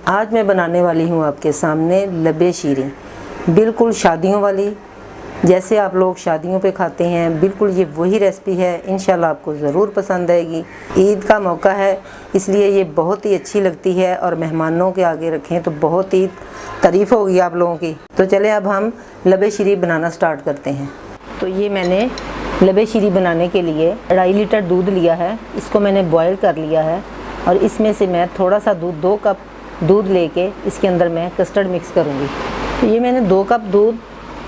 आज मैं बनाने वाली हूँ आपके सामने लबे शीरी, बिल्कुल शादियों वाली, जैसे आप लोग शादियों पे खाते हैं, बिल्कुल ये वही रेसिपी है। इंशाल्लाह आपको ज़रूर पसंद आएगी। ईद का मौका है, इसलिए ये बहुत ही अच्छी लगती है और मेहमानों के आगे रखें तो बहुत ही तारीफ़ होगी आप लोगों की। तो चले अब हम लबे शीरी बनाना स्टार्ट करते हैं। तो ये मैंने लबे शीरी बनाने के लिए 2.5 लीटर दूध लिया है। इसको मैंने बॉयल कर लिया है और इसमें से मैं थोड़ा सा दूध 2 कप दूध लेके इसके अंदर मैं कस्टर्ड मिक्स करूँगी। तो ये मैंने 2 कप दूध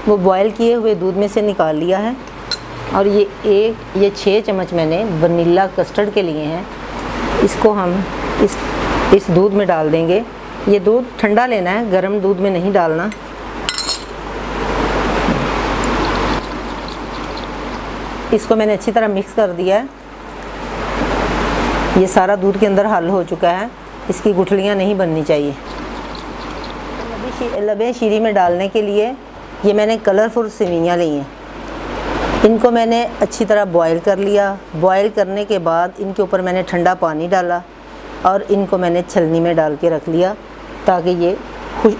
वो बॉयल किए हुए दूध में से निकाल लिया है और ये 6 चम्मच मैंने वनीला कस्टर्ड के लिए हैं। इसको हम इस दूध में डाल देंगे। ये दूध ठंडा लेना है, गर्म दूध में नहीं डालना। इसको मैंने अच्छी तरह मिक्स कर दिया है। ये सारा दूध के अंदर हल हो चुका है, इसकी गुठलियाँ नहीं बननी चाहिए। लबे शीरी में डालने के लिए ये मैंने कलरफुल सेवइयाँ ली हैं। इनको मैंने अच्छी तरह बॉयल कर लिया। बॉयल करने के बाद इनके ऊपर मैंने ठंडा पानी डाला और इनको मैंने छलनी में डाल के रख लिया ताकि ये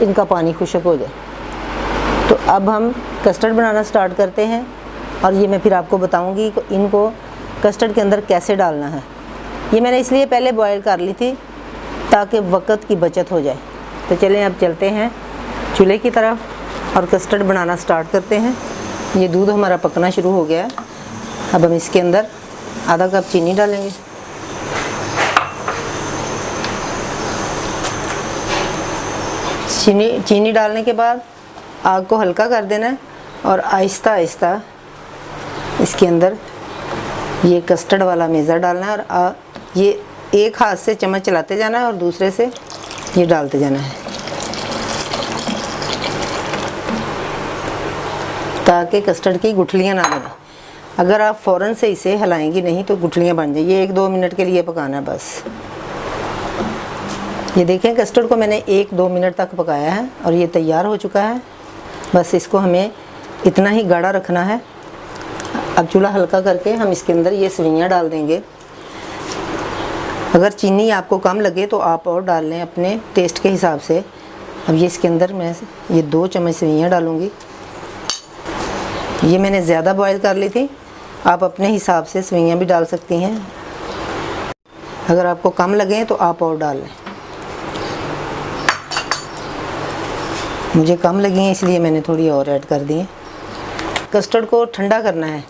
इनका पानी खुश्क हो जाए। तो अब हम कस्टर्ड बनाना स्टार्ट करते हैं और ये मैं फिर आपको बताऊंगी कि इनको कस्टर्ड के अंदर कैसे डालना है। ये मैंने इसलिए पहले बॉयल कर ली थी ताकि वक्त की बचत हो जाए। तो चलें अब चलते हैं चूल्हे की तरफ और कस्टर्ड बनाना स्टार्ट करते हैं। ये दूध हमारा पकना शुरू हो गया है। अब हम इसके अंदर आधा कप चीनी डालेंगे। चीनी डालने के बाद आग को हल्का कर देना है और आहिस्ता आहिस्ता इसके अंदर ये कस्टर्ड वाला मेज़ा डालना है और ये एक हाथ से चम्मच चलाते जाना है और दूसरे से ये डालते जाना है ताकि कस्टर्ड की गुठलियाँ ना बने। अगर आप फ़ौरन से इसे हिलाएंगी नहीं तो गुठलियाँ बन जाएगी। ये 1-2 मिनट के लिए पकाना है बस। ये देखें कस्टर्ड को मैंने 1-2 मिनट तक पकाया है और ये तैयार हो चुका है। बस इसको हमें इतना ही गाढ़ा रखना है। अब चूल्हा हल्का करके हम इसके अंदर ये सेवइयाँ डाल देंगे। अगर चीनी आपको कम लगे तो आप और डाल लें अपने टेस्ट के हिसाब से। अब ये इसके अंदर मैं ये 2 चम्मच सेवइयाँ डालूँगी। ये मैंने ज़्यादा बॉयल कर ली थी, आप अपने हिसाब से सेवइयाँ भी डाल सकती हैं। अगर आपको कम लगे तो आप और डाल लें। मुझे कम लगी हैं इसलिए मैंने थोड़ी और ऐड कर दी है। कस्टर्ड को ठंडा करना है।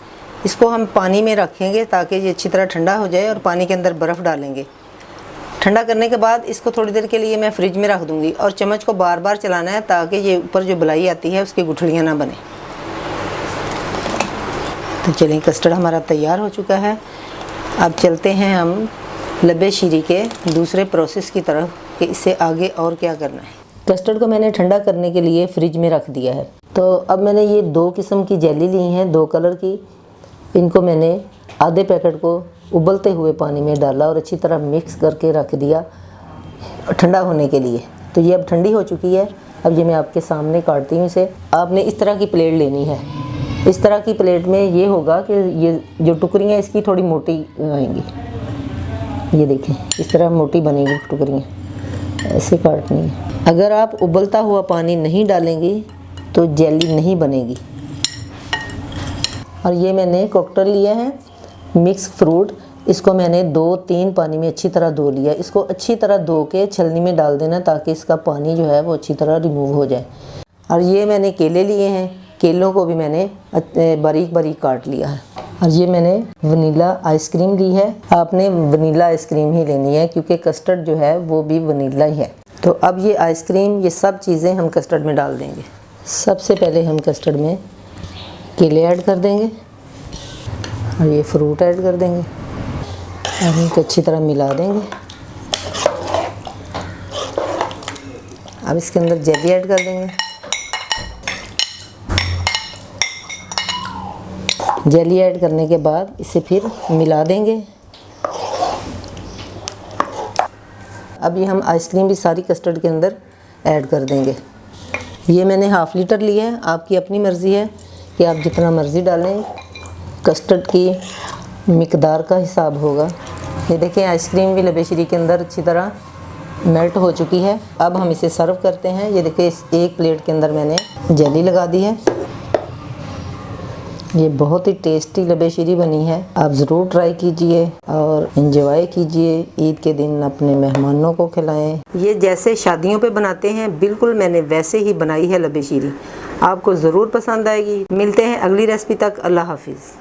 इसको हम पानी में रखेंगे ताकि ये अच्छी तरह ठंडा हो जाए और पानी के अंदर बर्फ़ डालेंगे। ठंडा करने के बाद इसको थोड़ी देर के लिए मैं फ्रिज में रख दूँगी और चम्मच को बार बार चलाना है ताकि ये ऊपर जो बलाई आती है उसकी गुठलियाँ ना बने। तो चलें कस्टर्ड हमारा तैयार हो चुका है। अब चलते हैं हम लबे शीरी के दूसरे प्रोसेस की तरफ कि इससे आगे और क्या करना है। कस्टर्ड को मैंने ठंडा करने के लिए फ्रिज में रख दिया है। तो अब मैंने ये 2 किस्म की जेली ली हैं, 2 कलर की। इनको मैंने आधे पैकेट को उबलते हुए पानी में डाला और अच्छी तरह मिक्स करके रख दिया ठंडा होने के लिए। तो ये अब ठंडी हो चुकी है। अब ये मैं आपके सामने काटती हूँ इसे। आपने इस तरह की प्लेट लेनी है। इस तरह की प्लेट में ये होगा कि ये जो टुकड़ियाँ इसकी थोड़ी मोटी आएंगी। ये देखें इस तरह मोटी बनेगी टुकड़ियाँ, ऐसे काटनी है। अगर आप उबलता हुआ पानी नहीं डालेंगी तो जेली नहीं बनेगी। और ये मैंने कॉकटेल लिया है मिक्स फ्रूट। इसको मैंने 2-3 पानी में अच्छी तरह धो लिया। इसको अच्छी तरह धो के छलनी में डाल देना ताकि इसका पानी जो है वो अच्छी तरह रिमूव हो जाए। और ये मैंने केले लिए हैं, केलों को भी मैंने बारीक बारीक काट लिया है। और ये मैंने वनीला आइसक्रीम ली है। आपने वनीला आइसक्रीम ही लेनी है क्योंकि कस्टर्ड जो है वो भी वनीला ही है। तो अब ये आइसक्रीम, ये सब चीज़ें हम कस्टर्ड में डाल देंगे। सबसे पहले हम कस्टर्ड में केले ऐड कर देंगे और ये फ्रूट ऐड कर देंगे और इनको अच्छी तरह मिला देंगे। अब इसके अंदर जेली ऐड कर देंगे। जेली ऐड करने के बाद इसे फिर मिला देंगे। अब ये हम आइसक्रीम भी सारी कस्टर्ड के अंदर ऐड कर देंगे। ये मैंने 1/2 लीटर लिया है। आपकी अपनी मर्ज़ी है कि आप जितना मर्ज़ी डालें। कस्टर्ड की मिकदार का हिसाब होगा। ये देखिए आइसक्रीम भी लबे शीरी के अंदर अच्छी तरह मेल्ट हो चुकी है। अब हम इसे सर्व करते हैं। ये देखिए, इस एक प्लेट के अंदर मैंने जेली लगा दी है। ये बहुत ही टेस्टी लबे शीरी बनी है। आप ज़रूर ट्राई कीजिए और एंजॉय कीजिए। ईद के दिन अपने मेहमानों को खिलाएं। ये जैसे शादियों पे बनाते हैं, बिल्कुल मैंने वैसे ही बनाई है लबे शीरी। आपको ज़रूर पसंद आएगी। मिलते हैं अगली रेसिपी तक। अल्लाह हाफिज़।